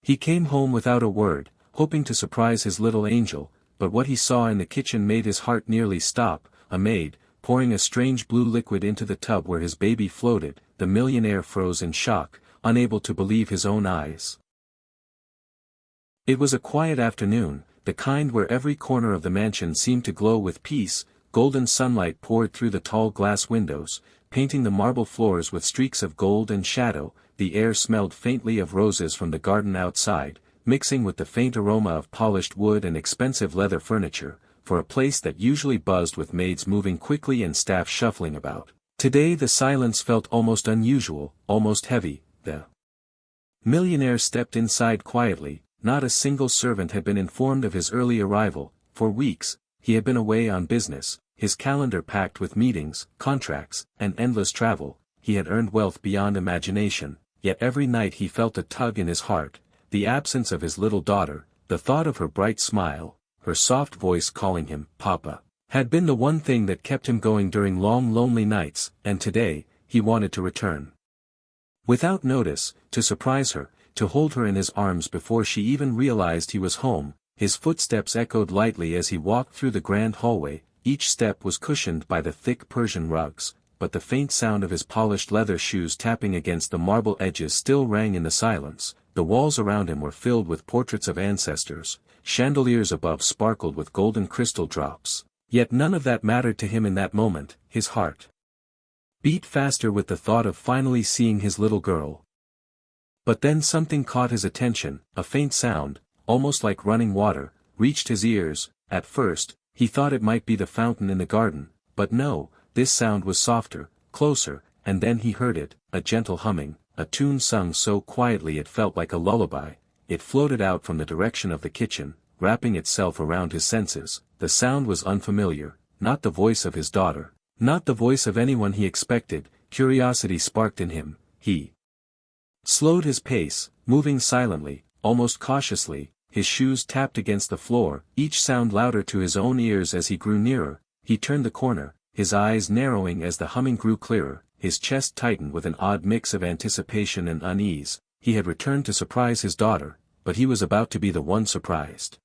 He came home without a word, hoping to surprise his little angel, but what he saw in the kitchen made his heart nearly stop. A maid, pouring a strange blue liquid into the tub where his baby floated. The millionaire froze in shock, unable to believe his own eyes. It was a quiet afternoon, the kind where every corner of the mansion seemed to glow with peace. Golden sunlight poured through the tall glass windows, painting the marble floors with streaks of gold and shadow. The air smelled faintly of roses from the garden outside, mixing with the faint aroma of polished wood and expensive leather furniture, for a place that usually buzzed with maids moving quickly and staff shuffling about. Today the silence felt almost unusual, almost heavy. The millionaire stepped inside quietly. Not a single servant had been informed of his early arrival. For weeks, he had been away on business, his calendar packed with meetings, contracts, and endless travel. He had earned wealth beyond imagination, yet every night he felt a tug in his heart. The absence of his little daughter, the thought of her bright smile, her soft voice calling him Papa, had been the one thing that kept him going during long lonely nights, and today, he wanted to return. Without notice, to surprise her, to hold her in his arms before she even realized he was home. His footsteps echoed lightly as he walked through the grand hallway. Each step was cushioned by the thick Persian rugs, but the faint sound of his polished leather shoes tapping against the marble edges still rang in the silence. The walls around him were filled with portraits of ancestors, chandeliers above sparkled with golden crystal drops. Yet none of that mattered to him in that moment. His heart beat faster with the thought of finally seeing his little girl. But then something caught his attention. A faint sound, almost like running water, reached his ears. At first, he thought it might be the fountain in the garden, but no, this sound was softer, closer, and then he heard it, a gentle humming, a tune sung so quietly it felt like a lullaby. It floated out from the direction of the kitchen, wrapping itself around his senses. The sound was unfamiliar, not the voice of his daughter, not the voice of anyone he expected. Curiosity sparked in him. He slowed his pace, moving silently, almost cautiously. His shoes tapped against the floor, each sound louder to his own ears as he grew nearer. He turned the corner, his eyes narrowing as the humming grew clearer, his chest tightened with an odd mix of anticipation and unease. He had returned to surprise his daughter, but he was about to be the one surprised.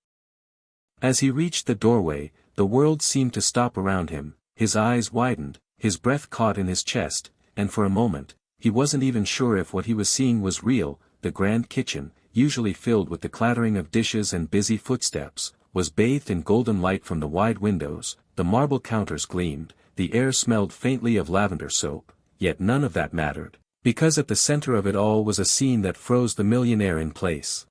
As he reached the doorway, the world seemed to stop around him. His eyes widened, his breath caught in his chest, and for a moment, he wasn't even sure if what he was seeing was real. The grand kitchen, usually filled with the clattering of dishes and busy footsteps, was bathed in golden light from the wide windows. The marble counters gleamed, the air smelled faintly of lavender soap, yet none of that mattered, because at the center of it all was a scene that froze the millionaire in place.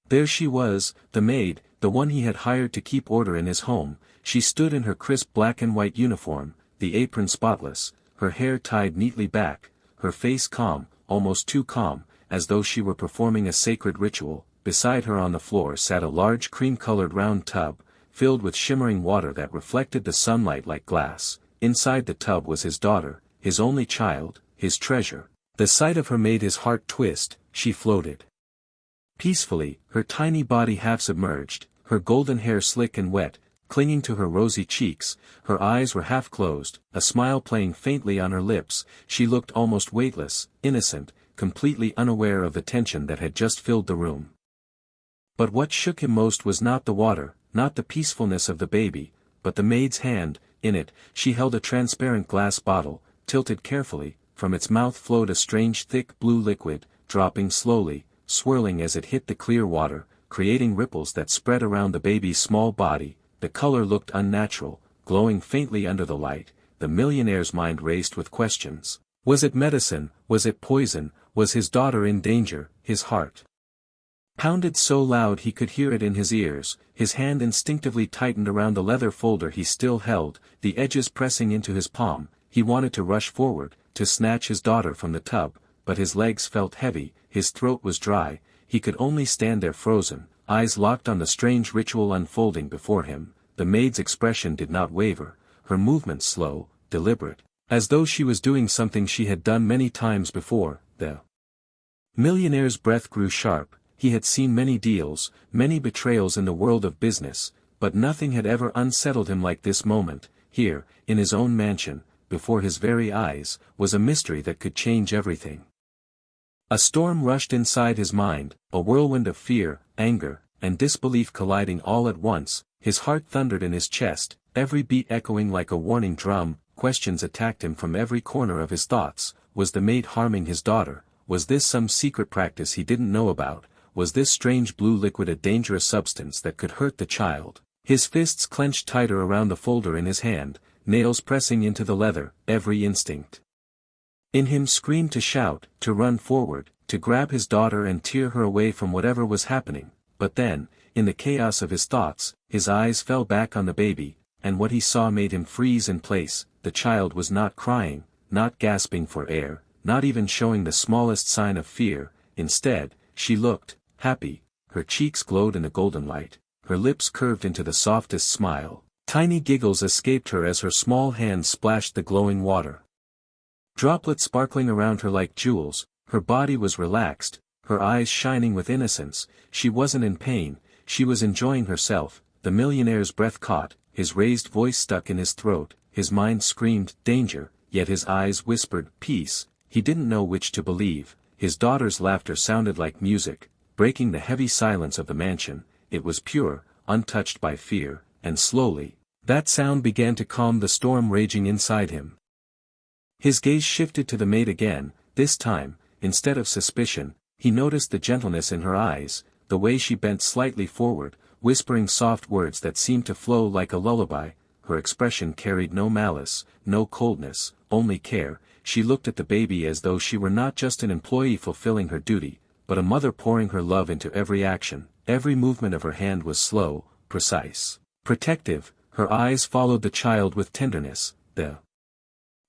There she was, the maid, the one he had hired to keep order in his home. She stood in her crisp black and white uniform, the apron spotless, her hair tied neatly back, her face calm, almost too calm, as though she were performing a sacred ritual. Beside her on the floor sat a large cream-colored round tub, filled with shimmering water that reflected the sunlight like glass. Inside the tub was his daughter, his only child, his treasure. The sight of her made his heart twist. She floated peacefully, her tiny body half submerged, her golden hair slick and wet, clinging to her rosy cheeks. Her eyes were half closed, a smile playing faintly on her lips. She looked almost weightless, innocent, completely unaware of the tension that had just filled the room. But what shook him most was not the water, not the peacefulness of the baby, but the maid's hand. In it, she held a transparent glass bottle, tilted carefully. From its mouth flowed a strange thick blue liquid, dropping slowly, swirling as it hit the clear water, creating ripples that spread around the baby's small body. The color looked unnatural, glowing faintly under the light. The millionaire's mind raced with questions. Was it medicine? Was it poison? Was his daughter in danger? His heart pounded so loud he could hear it in his ears. His hand instinctively tightened around the leather folder he still held, the edges pressing into his palm. He wanted to rush forward, to snatch his daughter from the tub, but his legs felt heavy, his throat was dry. He could only stand there frozen, eyes locked on the strange ritual unfolding before him. The maid's expression did not waver, her movements slow, deliberate, as though she was doing something she had done many times before. The millionaire's breath grew sharp. He had seen many deals, many betrayals in the world of business, but nothing had ever unsettled him like this moment. Here, in his own mansion, before his very eyes, was a mystery that could change everything. A storm rushed inside his mind, a whirlwind of fear, anger, and disbelief colliding all at once. His heart thundered in his chest, every beat echoing like a warning drum. Questions attacked him from every corner of his thoughts. Was the maid harming his daughter? Was this some secret practice he didn't know about? Was this strange blue liquid a dangerous substance that could hurt the child? His fists clenched tighter around the folder in his hand, nails pressing into the leather. Every instinct in him screamed to shout, to run forward, to grab his daughter and tear her away from whatever was happening. But then, in the chaos of his thoughts, his eyes fell back on the baby, and what he saw made him freeze in place. The child was not crying, not gasping for air, not even showing the smallest sign of fear. Instead, she looked happy. Her cheeks glowed in the golden light, her lips curved into the softest smile. Tiny giggles escaped her as her small hands splashed the glowing water. Droplets sparkling around her like jewels. Her body was relaxed, her eyes shining with innocence. She wasn't in pain, she was enjoying herself. The millionaire's breath caught, his raised voice stuck in his throat, his mind screamed, danger, yet his eyes whispered, peace. He didn't know which to believe. His daughter's laughter sounded like music, breaking the heavy silence of the mansion. It was pure, untouched by fear, and slowly, that sound began to calm the storm raging inside him. His gaze shifted to the maid again. This time, instead of suspicion, he noticed the gentleness in her eyes, the way she bent slightly forward, whispering soft words that seemed to flow like a lullaby. Her expression carried no malice, no coldness, only care. She looked at the baby as though she were not just an employee fulfilling her duty, but a mother pouring her love into every action. Every movement of her hand was slow, precise, protective. Her eyes followed the child with tenderness. The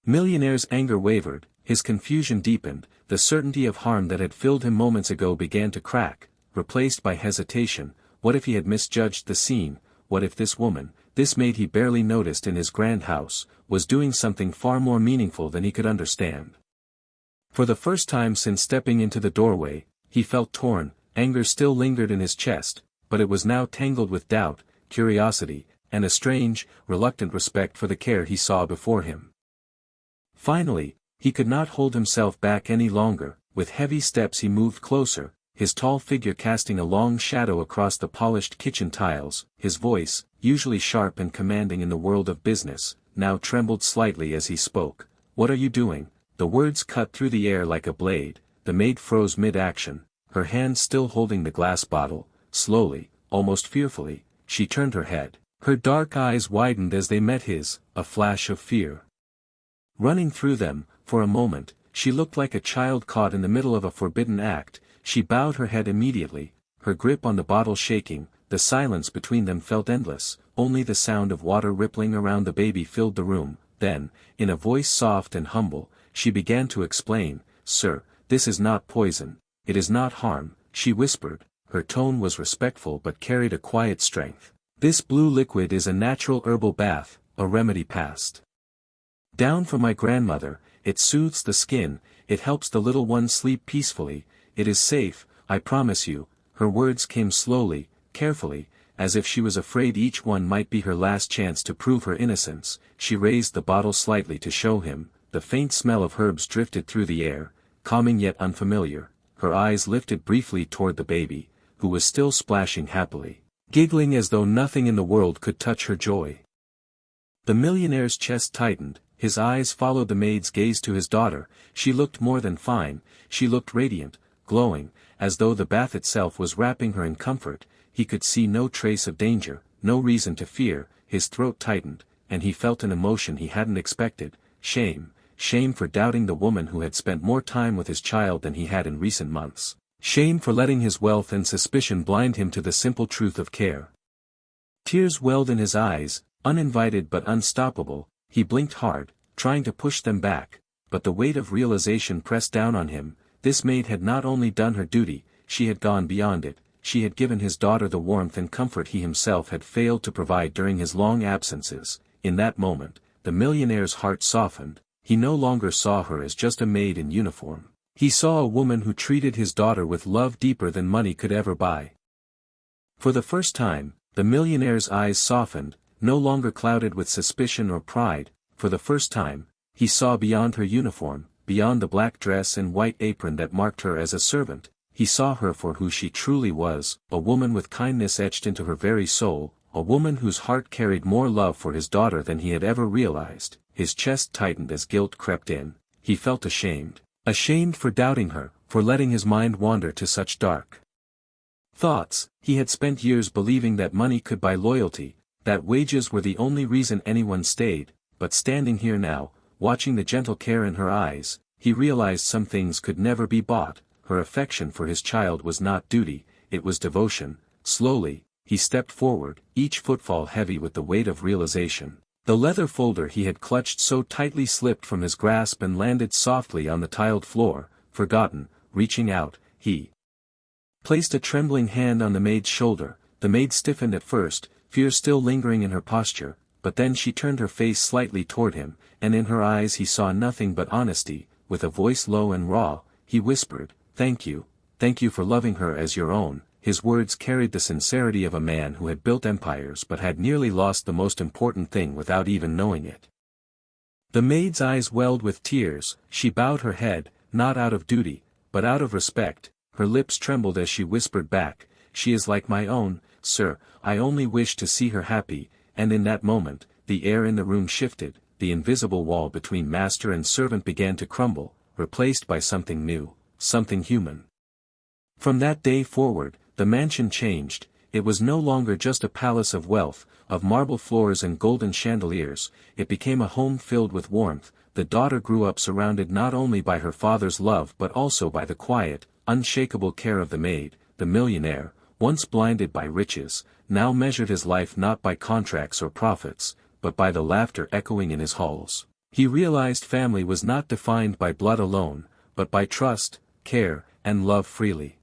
millionaire's anger wavered, his confusion deepened. The certainty of harm that had filled him moments ago began to crack, replaced by hesitation. What if he had misjudged the scene? What if this woman, this maid he barely noticed in his grand house, was doing something far more meaningful than he could understand? For the first time since stepping into the doorway, he felt torn. Anger still lingered in his chest, but it was now tangled with doubt, curiosity, and a strange, reluctant respect for the care he saw before him. Finally, he could not hold himself back any longer. With heavy steps he moved closer, his tall figure casting a long shadow across the polished kitchen tiles. His voice, usually sharp and commanding in the world of business, now trembled slightly as he spoke. What are you doing? The words cut through the air like a blade. The maid froze mid-action, her hand still holding the glass bottle. Slowly, almost fearfully, she turned her head. Her dark eyes widened as they met his, a flash of fear running through them. For a moment, she looked like a child caught in the middle of a forbidden act. She bowed her head immediately, her grip on the bottle shaking. The silence between them felt endless. Only the sound of water rippling around the baby filled the room. Then, in a voice soft and humble, she began to explain. Sir, this is not poison. It is not harm, she whispered. Her tone was respectful but carried a quiet strength. This blue liquid is a natural herbal bath, a remedy passed down from my grandmother. It soothes the skin, it helps the little one sleep peacefully. It is safe, I promise you. Her words came slowly, carefully, as if she was afraid each one might be her last chance to prove her innocence. She raised the bottle slightly to show him. The faint smell of herbs drifted through the air, calming yet unfamiliar. Her eyes lifted briefly toward the baby, who was still splashing happily, giggling as though nothing in the world could touch her joy. The millionaire's chest tightened, his eyes followed the maid's gaze to his daughter. She looked more than fine, she looked radiant, glowing, as though the bath itself was wrapping her in comfort. He could see no trace of danger, no reason to fear. His throat tightened, and he felt an emotion he hadn't expected. Shame. Shame for doubting the woman who had spent more time with his child than he had in recent months. Shame for letting his wealth and suspicion blind him to the simple truth of care. Tears welled in his eyes, uninvited but unstoppable. He blinked hard, trying to push them back, but the weight of realization pressed down on him. This maid had not only done her duty, she had gone beyond it. She had given his daughter the warmth and comfort he himself had failed to provide during his long absences. In that moment, the millionaire's heart softened. He no longer saw her as just a maid in uniform. He saw a woman who treated his daughter with love deeper than money could ever buy. For the first time, the millionaire's eyes softened, no longer clouded with suspicion or pride. For the first time, he saw beyond her uniform, beyond the black dress and white apron that marked her as a servant, he saw her for who she truly was, a woman with kindness etched into her very soul, a woman whose heart carried more love for his daughter than he had ever realized. His chest tightened as guilt crept in. He felt ashamed. Ashamed for doubting her, for letting his mind wander to such dark thoughts. He had spent years believing that money could buy loyalty, that wages were the only reason anyone stayed, but standing here now, watching the gentle care in her eyes, he realized some things could never be bought. Her affection for his child was not duty, it was devotion. Slowly, he stepped forward, each footfall heavy with the weight of realization. The leather folder he had clutched so tightly slipped from his grasp and landed softly on the tiled floor. Forgotten, reaching out, he placed a trembling hand on the maid's shoulder. The maid stiffened at first, fear still lingering in her posture, but then she turned her face slightly toward him, and in her eyes he saw nothing but honesty. With a voice low and raw, he whispered, thank you for loving her as your own." His words carried the sincerity of a man who had built empires but had nearly lost the most important thing without even knowing it. The maid's eyes welled with tears. She bowed her head, not out of duty, but out of respect. Her lips trembled as she whispered back, "She is like my own, sir, I only wish to see her happy." And in that moment, the air in the room shifted, the invisible wall between master and servant began to crumble, replaced by something new, something human. From that day forward, the mansion changed. It was no longer just a palace of wealth, of marble floors and golden chandeliers. It became a home filled with warmth. The daughter grew up surrounded not only by her father's love but also by the quiet, unshakable care of the maid. The millionaire, once blinded by riches, now measured his life not by contracts or profits, but by the laughter echoing in his halls. He realized family was not defined by blood alone, but by trust, care, and love freely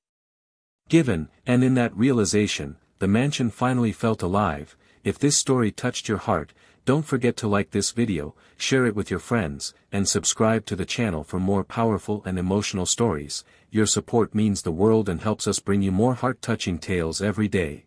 given, and in that realization, the mansion finally felt alive. If this story touched your heart, don't forget to like this video, share it with your friends, and subscribe to the channel for more powerful and emotional stories. Your support means the world and helps us bring you more heart-touching tales every day.